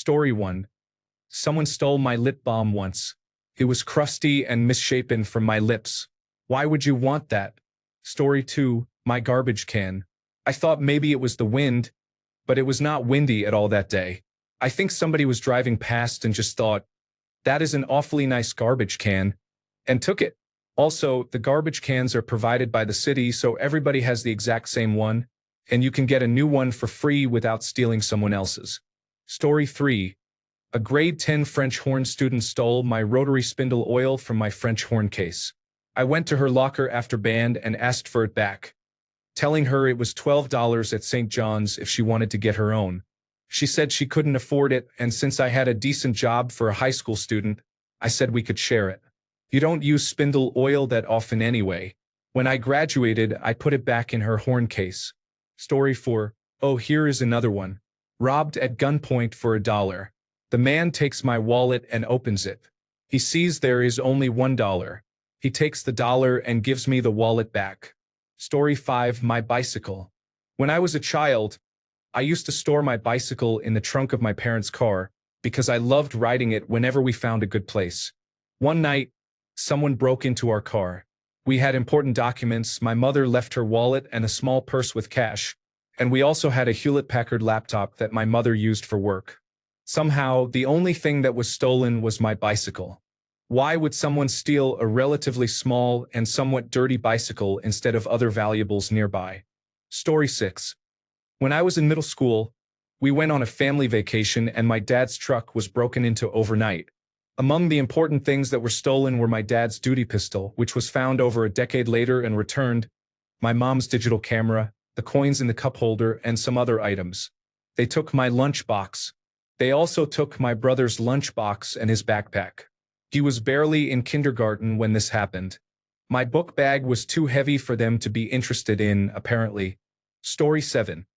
Story 1. Someone stole my lip balm once. It was crusty and misshapen from my lips. Why would you want that? Story 2. My garbage can. I thought maybe it was the wind, but it was not windy at all that day. I think somebody was driving past and just thought, that is an awfully nice garbage can, and took it. Also, the garbage cans are provided by the city, so everybody has the exact same one, and you can get a new one for free without stealing someone else's. Story 3. A grade 10 French horn student stole my rotary spindle oil from my French horn case. I went to her locker after band and asked for it back, telling her it was $12 at St. John's if she wanted to get her own. She said she couldn't afford it, and since I had a decent job for a high school student, I said we could share it. You don't use spindle oil that often anyway. When I graduated, I put it back in her horn case. Story 4. Oh, here is another one. Robbed at gunpoint for $1. The man takes my wallet and opens it. He sees there is only $1. He takes the dollar and gives me the wallet back. Story 5. My bicycle. When I was a child, I used to store my bicycle in the trunk of my parents' car because I loved riding it whenever we found a good place. One night, someone broke into our car. We had important documents, my mother left her wallet and a small purse with cash, and we also had a Hewlett-Packard laptop that my mother used for work. Somehow, the only thing that was stolen was my bicycle. Why would someone steal a relatively small and somewhat dirty bicycle instead of other valuables nearby? Story 6. When I was in middle school, we went on a family vacation and my dad's truck was broken into overnight. Among the important things that were stolen were my dad's duty pistol, which was found over a decade later and returned, my mom's digital camera, the coins in the cup holder, and some other items. They took my lunchbox. They also took my brother's lunchbox and his backpack. He was barely in kindergarten when this happened. My book bag was too heavy for them to be interested in, apparently. Story 7.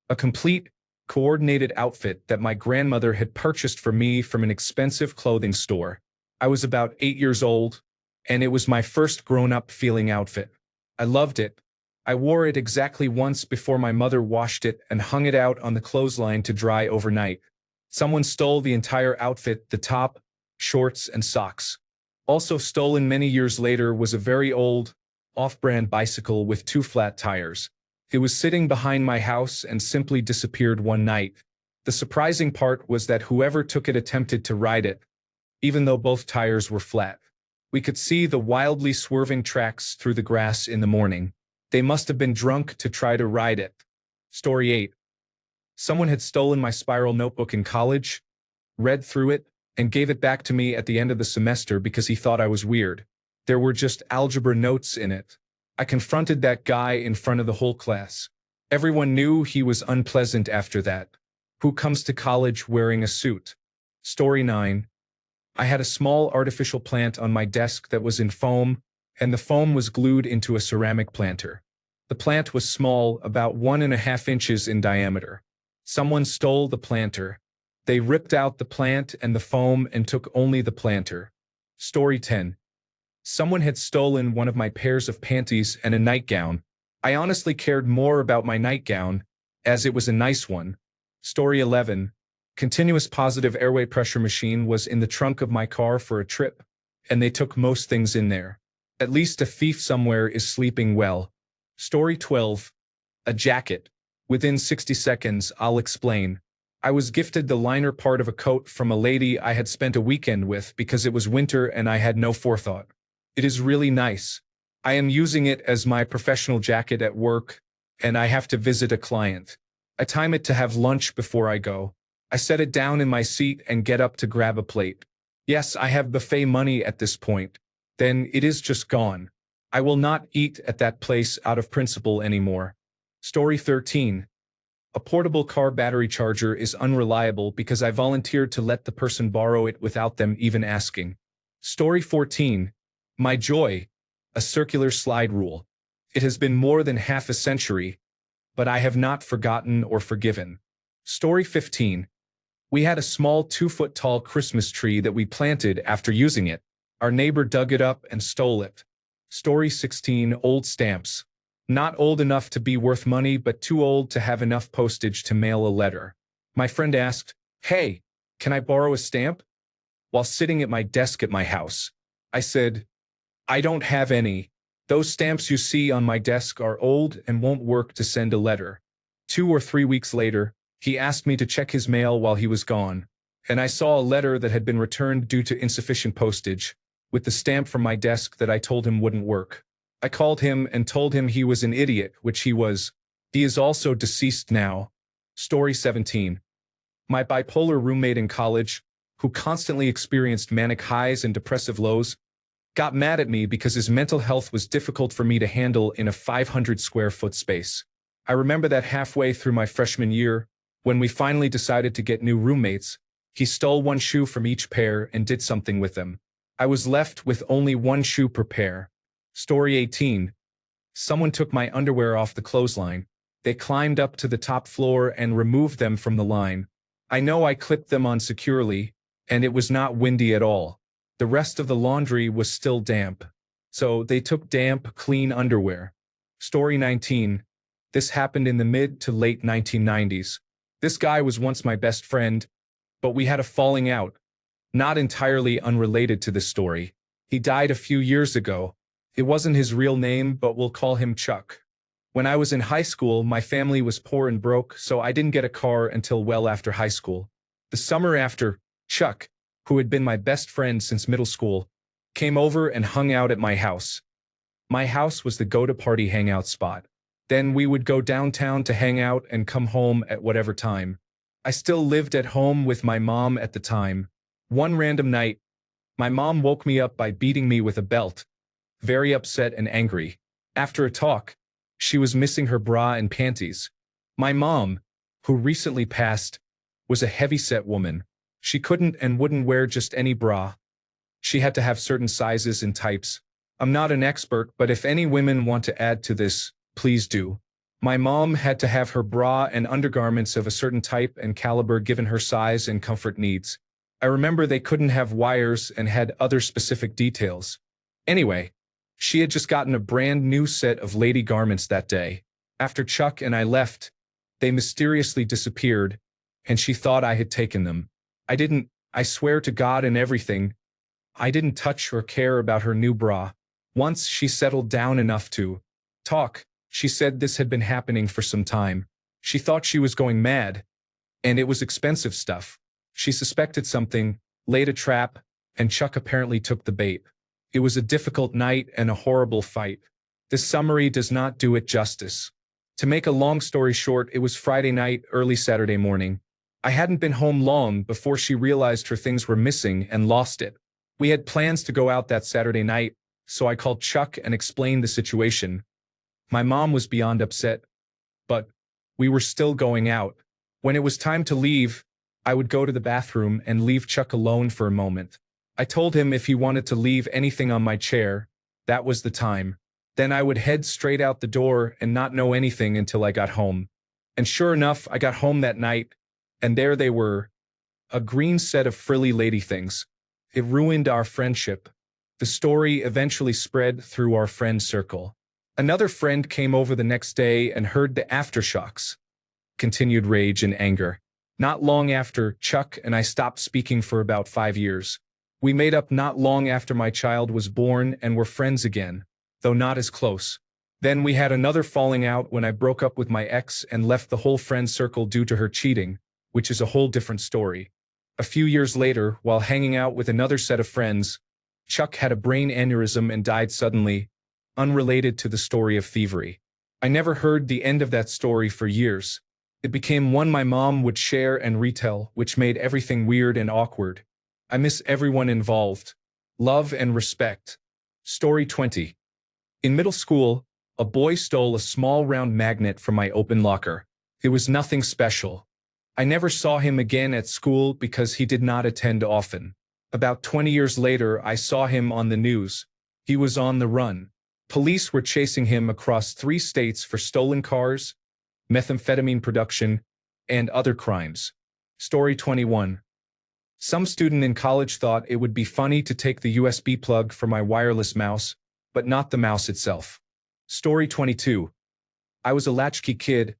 A complete, coordinated outfit that my grandmother had purchased for me from an expensive clothing store. I was about 8 years old, and it was my first grown-up feeling outfit. I loved it. I wore it exactly once before my mother washed it and hung it out on the clothesline to dry overnight. Someone stole the entire outfit, the top, shorts, and socks. Also stolen many years later was a very old, off-brand bicycle with 2 flat tires. It was sitting behind my house and simply disappeared one night. The surprising part was that whoever took it attempted to ride it, even though both tires were flat. We could see the wildly swerving tracks through the grass in the morning. They must have been drunk to try to ride it. Story 8. Someone had stolen my spiral notebook in college, read through it, and gave it back to me at the end of the semester because he thought I was weird. There were just algebra notes in it. I confronted that guy in front of the whole class. Everyone knew he was unpleasant after that. Who comes to college wearing a suit? Story 9. I had a small artificial plant on my desk that was in foam, and the foam was glued into a ceramic planter. The plant was small, about 1.5 inches in diameter. Someone stole the planter. They ripped out the plant and the foam and took only the planter. Story 10. Someone had stolen one of my pairs of panties and a nightgown. I honestly cared more about my nightgown, as it was a nice one. Story 11. Continuous positive airway pressure machine was in the trunk of my car for a trip, and they took most things in there. At least a thief somewhere is sleeping well. Story 12. A jacket. Within 60 seconds, I'll explain. I was gifted the liner part of a coat from a lady I had spent a weekend with because it was winter and I had no forethought. It is really nice. I am using it as my professional jacket at work, and I have to visit a client. I time it to have lunch before I go. I set it down in my seat and get up to grab a plate. Yes, I have buffet money at this point. Then it is just gone. I will not eat at that place out of principle anymore. Story 13. A portable car battery charger is unreliable because I volunteered to let the person borrow it without them even asking. Story 14. My joy. A circular slide rule. It has been more than half a century, but I have not forgotten or forgiven. Story 15. We had a small 2-foot-tall Christmas tree that we planted after using it. Our neighbor dug it up and stole it. Story 16. Old stamps. Not old enough to be worth money, but too old to have enough postage to mail a letter. My friend asked, "Hey, Can I borrow a stamp? While sitting at my desk at my house. I said, I don't have any. Those stamps you see on my desk are old and won't work to send a letter. 2 or 3 weeks later, he asked me to check his mail while he was gone, and I saw a letter that had been returned due to insufficient postage, with the stamp from my desk that I told him wouldn't work. I called him and told him he was an idiot, which he was. He is also deceased now. Story 17. My bipolar roommate in college, who constantly experienced manic highs and depressive lows, got mad at me because his mental health was difficult for me to handle in a 500 square foot space. I remember that halfway through my freshman year, when we finally decided to get new roommates, he stole one shoe from each pair and did something with them. I was left with only one shoe per pair. Story 18. Someone took my underwear off the clothesline. They climbed up to the top floor and removed them from the line. I know I clipped them on securely, and it was not windy at all. The rest of the laundry was still damp. So they took damp, clean underwear. Story 19. This happened in the mid to late 1990s. This guy was once my best friend, but we had a falling out. Not entirely unrelated to this story. He died a few years ago. It wasn't his real name, but we'll call him Chuck. When I was in high school, my family was poor and broke, so I didn't get a car until well after high school. The summer after, Chuck, who had been my best friend since middle school, came over and hung out at my house. My house was the go-to-party hangout spot. Then we would go downtown to hang out and come home at whatever time. I still lived at home with my mom at the time. One random night, my mom woke me up by beating me with a belt, very upset and angry. After a talk, she was missing her bra and panties. My mom, who recently passed, was a heavy-set woman. She couldn't and wouldn't wear just any bra. She had to have certain sizes and types. I'm not an expert, but if any women want to add to this, please do. My mom had to have her bra and undergarments of a certain type and caliber given her size and comfort needs. I remember they couldn't have wires and had other specific details. Anyway, she had just gotten a brand new set of lady garments that day. After Chuck and I left, they mysteriously disappeared, and she thought I had taken them. I didn't, I swear to God and everything. I didn't touch or care about her new bra. Once she settled down enough to talk, she said this had been happening for some time. She thought she was going mad, and it was expensive stuff. She suspected something, laid a trap, and Chuck apparently took the bait. It was a difficult night and a horrible fight. This summary does not do it justice. To make a long story short, it was Friday night, early Saturday morning. I hadn't been home long before she realized her things were missing and lost it. We had plans to go out that Saturday night, so I called Chuck and explained the situation. My mom was beyond upset, but we were still going out. When it was time to leave, I would go to the bathroom and leave Chuck alone for a moment. I told him if he wanted to leave anything on my chair, that was the time. Then I would head straight out the door and not know anything until I got home. And sure enough, I got home that night, and there they were. A green set of frilly lady things. It ruined our friendship. The story eventually spread through our friend circle. Another friend came over the next day and heard the aftershocks. Continued rage and anger. Not long after, Chuck and I stopped speaking for about 5 years. We made up not long after my child was born and were friends again, though not as close. Then we had another falling out when I broke up with my ex and left the whole friend circle due to her cheating, which is a whole different story. A few years later, while hanging out with another set of friends, Chuck had a brain aneurysm and died suddenly, unrelated to the story of thievery. I never heard the end of that story for years. It became one my mom would share and retell, which made everything weird and awkward. I miss everyone involved. Love and respect. Story 20. In middle school, a boy stole a small round magnet from my open locker. It was nothing special. I never saw him again at school because he did not attend often. About 20 years later, I saw him on the news. He was on the run. Police were chasing him across 3 states for stolen cars, methamphetamine production, and other crimes. Story 21. Some student in college thought it would be funny to take the USB plug for my wireless mouse, but not the mouse itself. Story 22. I was a latchkey kid,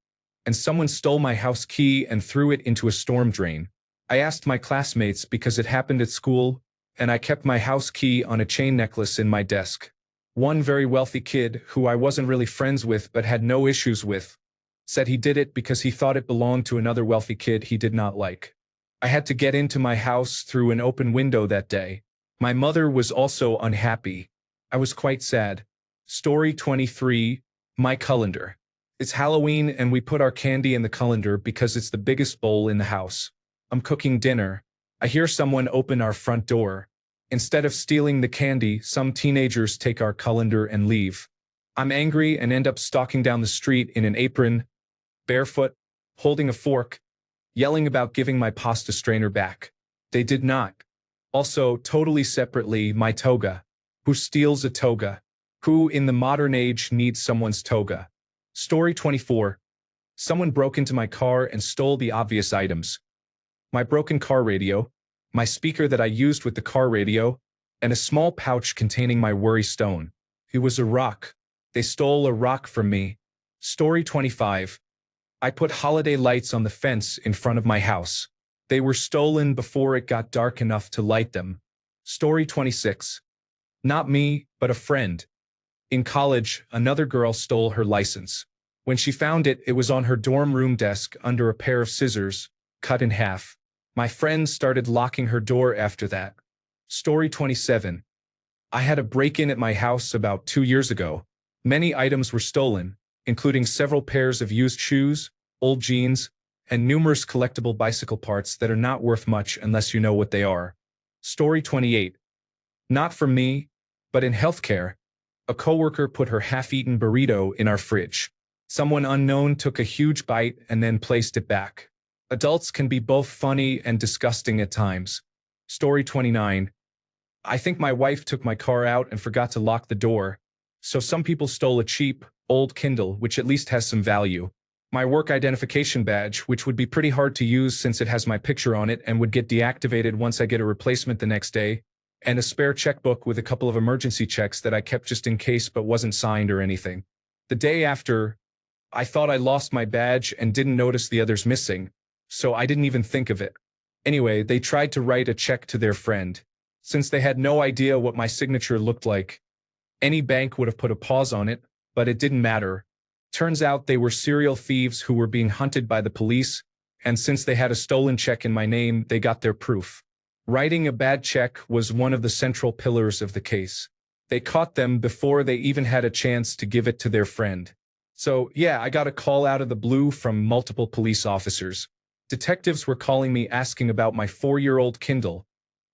and someone stole my house key and threw it into a storm drain. I asked my classmates because it happened at school, and I kept my house key on a chain necklace in my desk. One very wealthy kid, who I wasn't really friends with but had no issues with, said he did it because he thought it belonged to another wealthy kid he did not like. I had to get into my house through an open window that day. My mother was also unhappy. I was quite sad. Story 23, my colander. It's Halloween and we put our candy in the colander because it's the biggest bowl in the house. I'm cooking dinner. I hear someone open our front door. Instead of stealing the candy, some teenagers take our colander and leave. I'm angry and end up stalking down the street in an apron, barefoot, holding a fork, yelling about giving my pasta strainer back. They did not. Also, totally separately, my toga. Who steals a toga? Who in the modern age needs someone's toga? Story 24. Someone broke into my car and stole the obvious items. My broken car radio, my speaker that I used with the car radio, and a small pouch containing my worry stone. It was a rock. They stole a rock from me. Story 25. I put holiday lights on the fence in front of my house. They were stolen before it got dark enough to light them. Story 26. Not me, but a friend. In college, another girl stole her license. When she found it, it was on her dorm room desk under a pair of scissors, cut in half. My friend started locking her door after that. Story 27. I had a break-in at my house about 2 years ago. Many items were stolen, including several pairs of used shoes, old jeans, and numerous collectible bicycle parts that are not worth much unless you know what they are. Story 28. Not from me, but in healthcare. A coworker put her half-eaten burrito in our fridge. Someone unknown took a huge bite and then placed it back. Adults can be both funny and disgusting at times. Story 29. I think my wife took my car out and forgot to lock the door. So some people stole a cheap, old Kindle, which at least has some value. My work identification badge, which would be pretty hard to use since it has my picture on it and would get deactivated once I get a replacement the next day. And a spare checkbook with a couple of emergency checks that I kept just in case but wasn't signed or anything. The day after, I thought I lost my badge and didn't notice the others missing, so I didn't even think of it. Anyway, they tried to write a check to their friend. Since they had no idea what my signature looked like, any bank would have put a pause on it, but it didn't matter. Turns out they were serial thieves who were being hunted by the police, and since they had a stolen check in my name, they got their proof. Writing a bad check was one of the central pillars of the case. They caught them before they even had a chance to give it to their friend. So, yeah, I got a call out of the blue from multiple police officers. Detectives were calling me asking about my 4-year-old Kindle,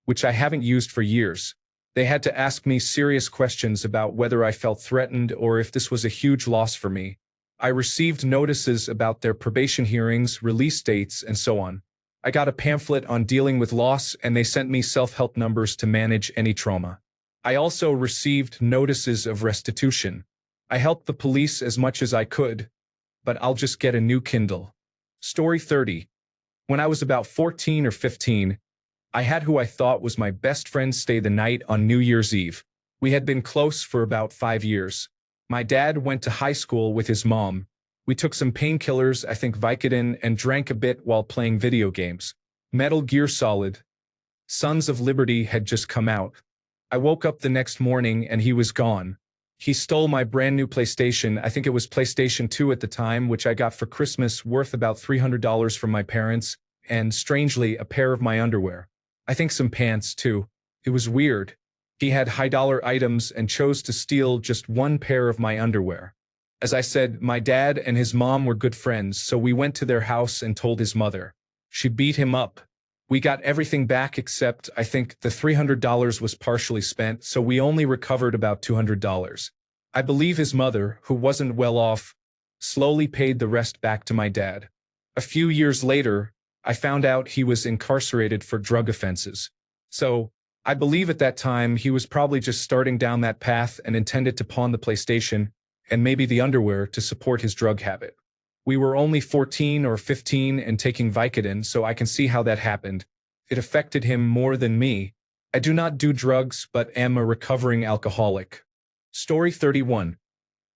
which I haven't used for years. They had to ask me serious questions about whether I felt threatened or if this was a huge loss for me. I received notices about their probation hearings, release dates, and so on. I got a pamphlet on dealing with loss, and they sent me self-help numbers to manage any trauma. I also received notices of restitution. I helped the police as much as I could, but I'll just get a new Kindle. Story 30. When I was about 14 or 15, I had who I thought was my best friend stay the night on New Year's Eve. We had been close for about 5 years. My dad went to high school with his mom. We took some painkillers, I think Vicodin, and drank a bit while playing video games. Metal Gear Solid, Sons of Liberty had just come out. I woke up the next morning and he was gone. He stole my brand new PlayStation, I think it was PlayStation 2 at the time, which I got for Christmas, worth about $300 from my parents, and strangely, a pair of my underwear. I think some pants too. It was weird. He had high-dollar items and chose to steal just one pair of my underwear. As I said, my dad and his mom were good friends, so we went to their house and told his mother. She beat him up. We got everything back except, I think, the $300 was partially spent, so we only recovered about $200. I believe his mother, who wasn't well off, slowly paid the rest back to my dad. A few years later, I found out he was incarcerated for drug offenses. So, I believe at that time he was probably just starting down that path and intended to pawn the PlayStation and maybe the underwear to support his drug habit. We were only 14 or 15 and taking Vicodin, so I can see how that happened. It affected him more than me. I do not do drugs, but am a recovering alcoholic. Story 31.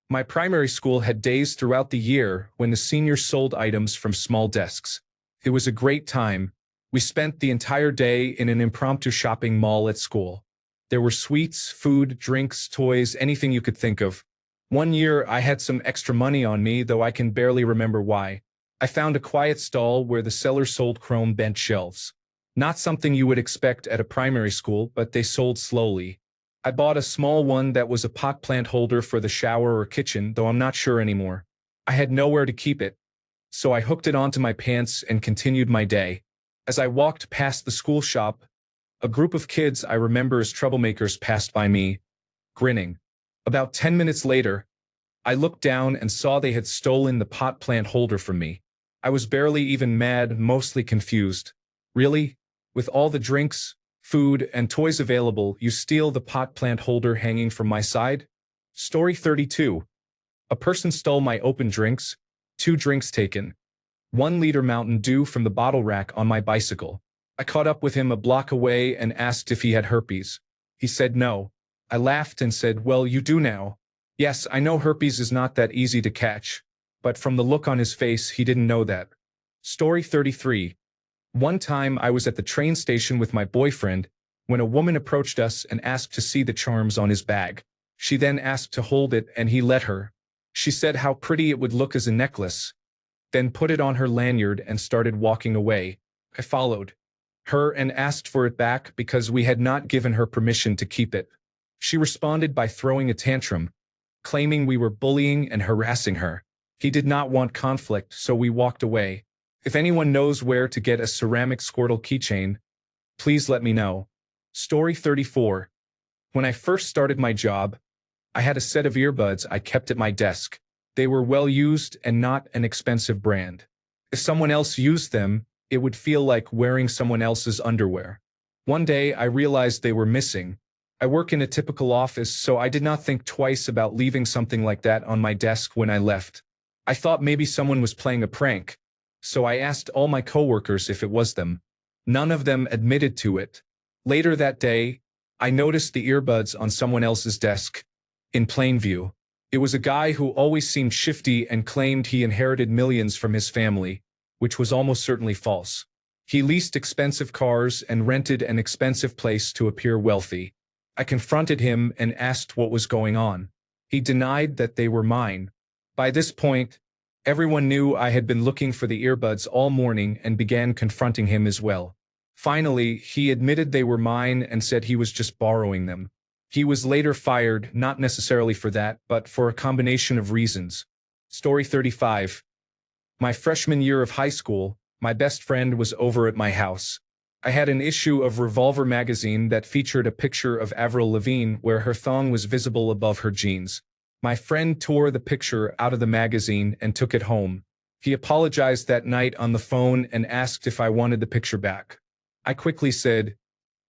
My primary school had days throughout the year when the seniors sold items from small desks. It was a great time. We spent the entire day in an impromptu shopping mall at school. There were sweets, food, drinks, toys, anything you could think of. One year, I had some extra money on me, though I can barely remember why. I found a quiet stall where the seller sold chrome bench shelves. Not something you would expect at a primary school, but they sold slowly. I bought a small one that was a pot plant holder for the shower or kitchen, though I'm not sure anymore. I had nowhere to keep it, so I hooked it onto my pants and continued my day. As I walked past the school shop, a group of kids I remember as troublemakers passed by me, grinning. About 10 minutes later, I looked down and saw they had stolen the pot plant holder from me. I was barely even mad, mostly confused. Really? With all the drinks, food, and toys available, you steal the pot plant holder hanging from my side? Story 32. A person stole my open drinks, 2 drinks taken. 1-liter Mountain Dew from the bottle rack on my bicycle. I caught up with him a block away and asked if he had herpes. He said no. I laughed and said, well, you do now. Yes, I know herpes is not that easy to catch, but from the look on his face, he didn't know that. Story 33. One time I was at the train station with my boyfriend when a woman approached us and asked to see the charms on his bag. She then asked to hold it and he let her. She said how pretty it would look as a necklace, then put it on her lanyard and started walking away. I followed her and asked for it back because we had not given her permission to keep it. She responded by throwing a tantrum, claiming we were bullying and harassing her. He did not want conflict, so we walked away. If anyone knows where to get a ceramic Squirtle keychain, please let me know. Story 34. When I first started my job, I had a set of earbuds I kept at my desk. They were well used and not an expensive brand. If someone else used them, it would feel like wearing someone else's underwear. One day, I realized they were missing. I work in a typical office, so I did not think twice about leaving something like that on my desk when I left. I thought maybe someone was playing a prank, so I asked all my coworkers if it was them. None of them admitted to it. Later that day, I noticed the earbuds on someone else's desk, in plain view. It was a guy who always seemed shifty and claimed he inherited millions from his family, which was almost certainly false. He leased expensive cars and rented an expensive place to appear wealthy. I confronted him and asked what was going on. He denied that they were mine. By this point, everyone knew I had been looking for the earbuds all morning and began confronting him as well. Finally, he admitted they were mine and said he was just borrowing them. He was later fired, not necessarily for that, but for a combination of reasons. Story 35. My freshman year of high school, my best friend was over at my house. I had an issue of Revolver magazine that featured a picture of Avril Lavigne where her thong was visible above her jeans. My friend tore the picture out of the magazine and took it home. He apologized that night on the phone and asked if I wanted the picture back. I quickly said,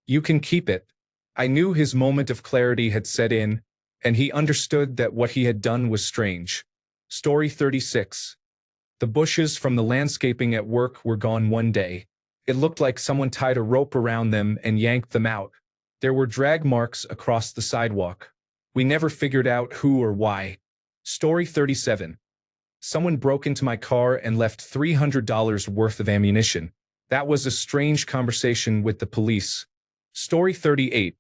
"You can keep it." I knew his moment of clarity had set in, and he understood that what he had done was strange. Story 36. The bushes from the landscaping at work were gone one day. It looked like someone tied a rope around them and yanked them out. There were drag marks across the sidewalk. We never figured out who or why. Story 37. Someone broke into my car and left $300 worth of ammunition. That was a strange conversation with the police. Story 38.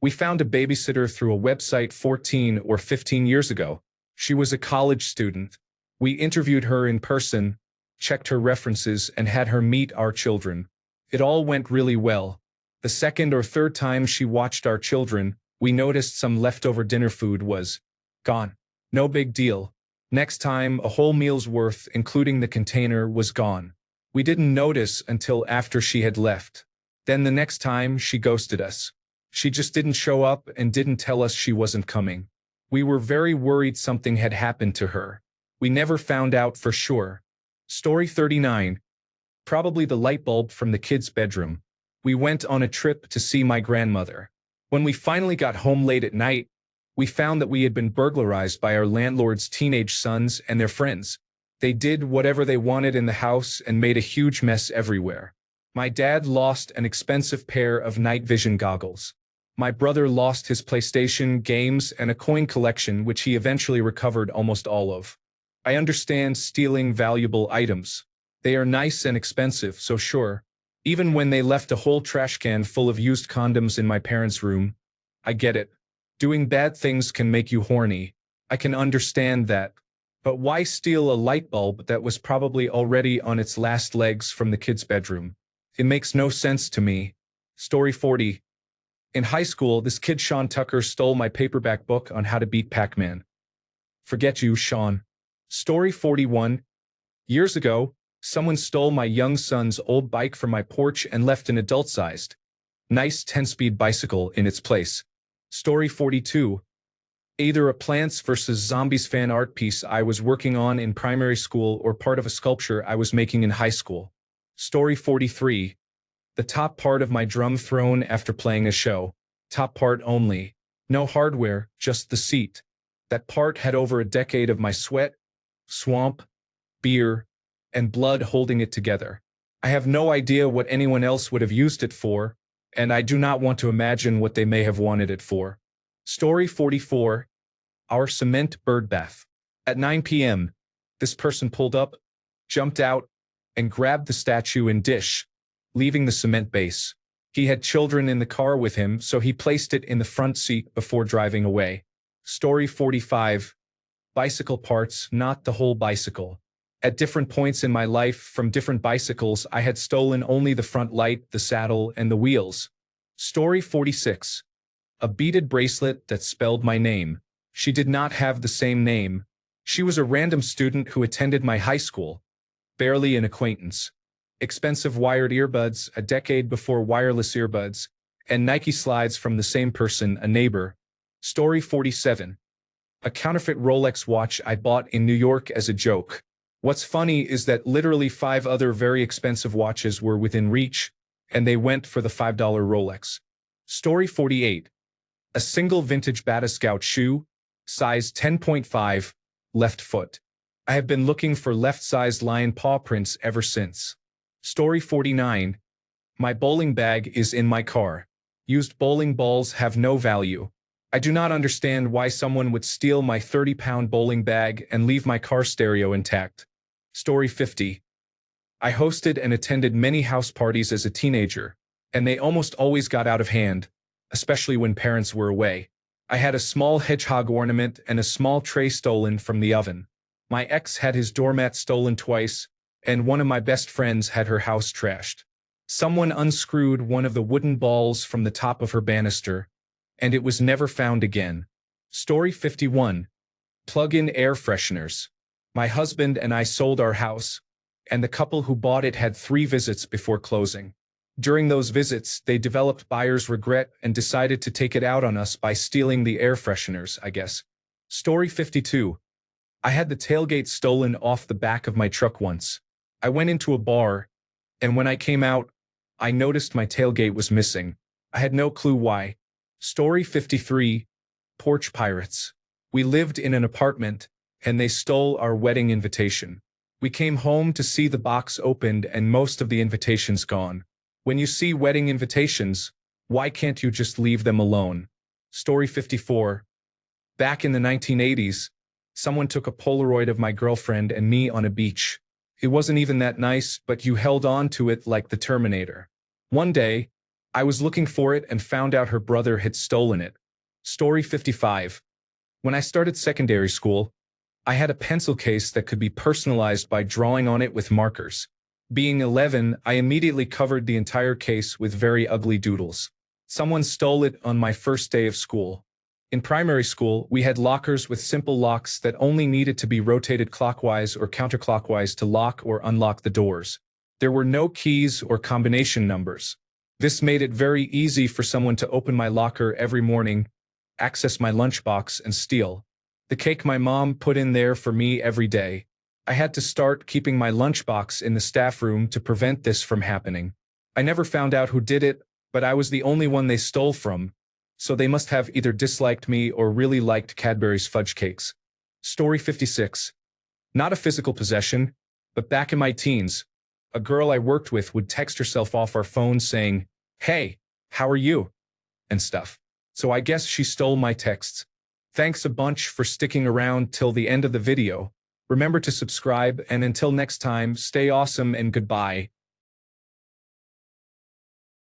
We found a babysitter through a website 14 or 15 years ago. She was a college student. We interviewed her in person, checked her references, and had her meet our children. It all went really well. The second or third time she watched our children, we noticed some leftover dinner food was gone. No big deal. Next time, a whole meal's worth, including the container, was gone. We didn't notice until after she had left. Then the next time, she ghosted us. She just didn't show up and didn't tell us she wasn't coming. We were very worried something had happened to her. We never found out for sure. Story 39. Probably the light bulb from the kids' bedroom. We went on a trip to see my grandmother. When we finally got home late at night, we found that we had been burglarized by our landlord's teenage sons and their friends. They did whatever they wanted in the house and made a huge mess everywhere. My dad lost an expensive pair of night vision goggles. My brother lost his PlayStation, games, and a coin collection, which he eventually recovered almost all of. I understand stealing valuable items. They are nice and expensive, so sure. Even when they left a whole trash can full of used condoms in my parents' room. I get it. Doing bad things can make you horny. I can understand that. But why steal a light bulb that was probably already on its last legs from the kid's bedroom? It makes no sense to me. Story 40. In high school, this kid Sean Tucker stole my paperback book on how to beat Pac-Man. Forget you, Sean. Story 41. Years ago, someone stole my young son's old bike from my porch and left an adult-sized, nice 10-speed bicycle in its place. Story 42. Either a Plants vs. Zombies fan art piece I was working on in primary school or part of a sculpture I was making in high school. Story 43. The top part of my drum thrown after playing a show. Top part only. No hardware, just the seat. That part had over a decade of my sweat, swamp, beer, and blood holding it together. I have no idea what anyone else would have used it for, and I do not want to imagine what they may have wanted it for. Story 44. Our cement birdbath. At 9 p.m., this person pulled up, jumped out, and grabbed the statue and dish, leaving the cement base. He had children in the car with him, so he placed it in the front seat before driving away. Story 45. Bicycle parts, not the whole bicycle. At different points in my life, from different bicycles, I had stolen only the front light, the saddle, and the wheels. Story 46. A beaded bracelet that spelled my name. She did not have the same name. She was a random student who attended my high school. Barely an acquaintance. Expensive wired earbuds, a decade before wireless earbuds, and Nike slides from the same person, a neighbor. Story 47. A counterfeit Rolex watch I bought in New York as a joke. What's funny is that literally 5 other very expensive watches were within reach, and they went for the $5 Rolex. Story 48. A single vintage Bata Scout shoe, size 10.5, left foot. I have been looking for left-sized lion paw prints ever since. Story 49. My bowling bag is in my car. Used bowling balls have no value. I do not understand why someone would steal my 30-pound bowling bag and leave my car stereo intact. Story 50. I hosted and attended many house parties as a teenager, and they almost always got out of hand, especially when parents were away. I had a small hedgehog ornament and a small tray stolen from the oven. My ex had his doormat stolen twice, and one of my best friends had her house trashed. Someone unscrewed one of the wooden balls from the top of her banister, and it was never found again. Story 51. Plug-in air fresheners. My husband and I sold our house, and the couple who bought it had 3 visits before closing. During those visits, they developed buyer's regret and decided to take it out on us by stealing the air fresheners, I guess. Story 52. I had the tailgate stolen off the back of my truck once. I went into a bar, and when I came out, I noticed my tailgate was missing. I had no clue why. Story 53. Porch pirates. We lived in an apartment, and they stole our wedding invitation. We came home to see the box opened and most of the invitations gone. When you see wedding invitations, why can't you just leave them alone? Story 54. Back in the 1980s, someone took a Polaroid of my girlfriend and me on a beach. It wasn't even that nice, but you held on to it like the Terminator. One day, I was looking for it and found out her brother had stolen it. Story 55. When I started secondary school, I had a pencil case that could be personalized by drawing on it with markers. Being 11, I immediately covered the entire case with very ugly doodles. Someone stole it on my first day of school. In primary school, we had lockers with simple locks that only needed to be rotated clockwise or counterclockwise to lock or unlock the doors. There were no keys or combination numbers. This made it very easy for someone to open my locker every morning, access my lunchbox, and steal the cake my mom put in there for me every day. I had to start keeping my lunchbox in the staff room to prevent this from happening. I never found out who did it, but I was the only one they stole from, so they must have either disliked me or really liked Cadbury's fudge cakes. Story 56. Not a physical possession, but back in my teens, a girl I worked with would text herself off our phone saying, "Hey, how are you?" and stuff. So I guess she stole my texts. Thanks a bunch for sticking around till the end of the video. Remember to subscribe, and until next time, stay awesome and goodbye.